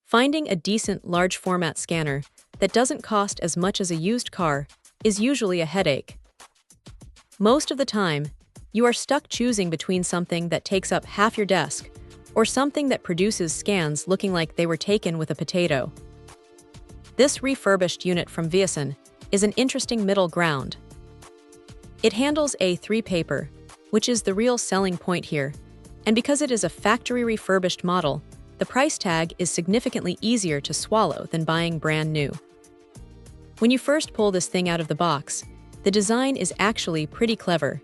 Finding a decent large format scanner that doesn't cost as much as a used car is usually a headache. Most of the time, you are stuck choosing between something that takes up half your desk or something that produces scans looking like they were taken with a potato. This refurbished unit from VIISAN is an interesting middle ground. It handles A3 paper, which is the real selling point here, and because it is a factory refurbished model, the price tag is significantly easier to swallow than buying brand new. When you first pull this thing out of the box, the design is actually pretty clever.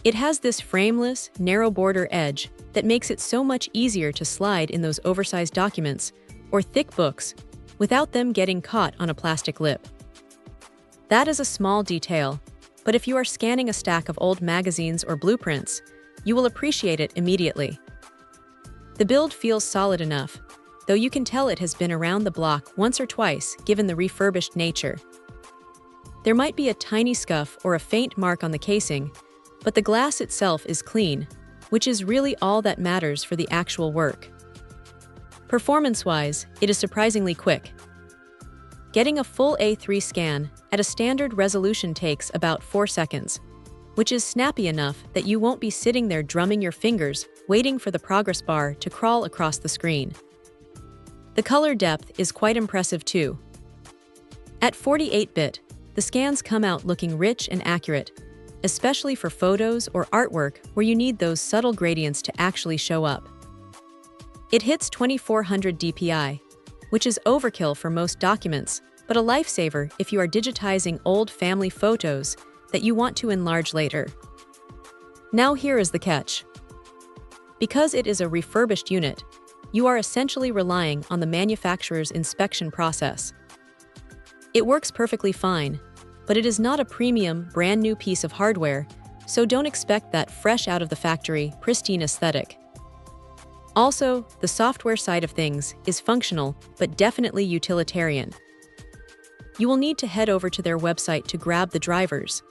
It has this frameless, narrow border edge that makes it so much easier to slide in those oversized documents or thick books without them getting caught on a plastic lip. That is a small detail, but if you are scanning a stack of old magazines or blueprints, you will appreciate it immediately. The build feels solid enough, though you can tell it has been around the block once or twice given the refurbished nature. There might be a tiny scuff or a faint mark on the casing, but the glass itself is clean, which is really all that matters for the actual work. Performance-wise, it is surprisingly quick. Getting a full A3 scan at a standard resolution takes about 4 seconds, which is snappy enough that you won't be sitting there drumming your fingers waiting for the progress bar to crawl across the screen. The color depth is quite impressive too. At 48-bit, the scans come out looking rich and accurate, especially for photos or artwork where you need those subtle gradients to actually show up. It hits 2400 dpi, which is overkill for most documents, but a lifesaver if you are digitizing old family photos that you want to enlarge later. Now here is the catch. Because it is a refurbished unit, you are essentially relying on the manufacturer's inspection process. It works perfectly fine, but it is not a premium, brand new piece of hardware, so don't expect that fresh out of the factory, pristine aesthetic. Also, the software side of things is functional, but definitely utilitarian. You will need to head over to their website to grab the drivers,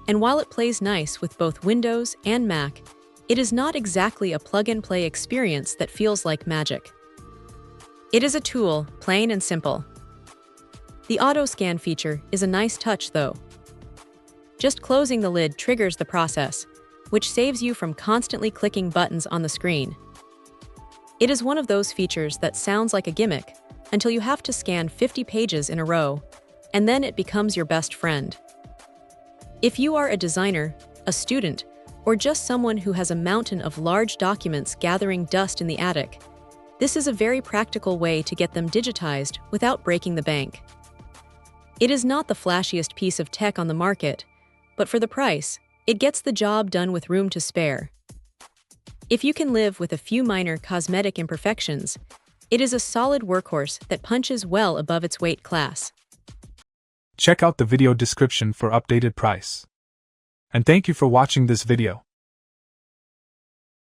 and while it plays nice with both Windows and Mac, it is not exactly a plug-and-play experience that feels like magic. It is a tool, plain and simple. The auto-scan feature is a nice touch though. Just closing the lid triggers the process, which saves you from constantly clicking buttons on the screen. It is one of those features that sounds like a gimmick until you have to scan 50 pages in a row, and then it becomes your best friend. If you are a designer, a student, or just someone who has a mountain of large documents gathering dust in the attic, this is a very practical way to get them digitized without breaking the bank. It is not the flashiest piece of tech on the market, but for the price, it gets the job done with room to spare. If you can live with a few minor cosmetic imperfections, it is a solid workhorse that punches well above its weight class. Check out the video description for updated price. And thank you for watching this video.